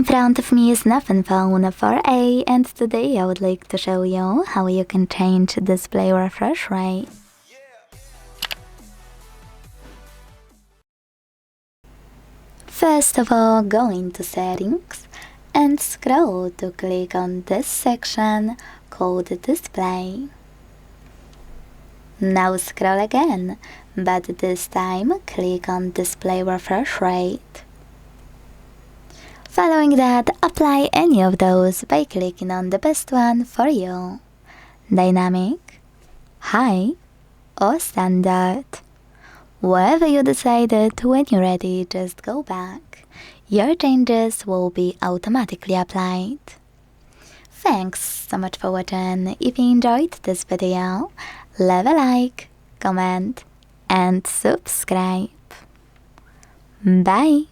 In front of me is Nothing Phone 4a, and today I would like to show you how you can change display refresh rate. First of all, go into settings and scroll to click on this section called display. Now scroll again, but this time click on display refresh rate. Following that, apply any of those by clicking on the best one for you. Dynamic, high, or standard. Wherever you decided, when you're ready, just go back. Your changes will be automatically applied. Thanks so much for watching. If you enjoyed this video, leave a like, comment, and subscribe. Bye!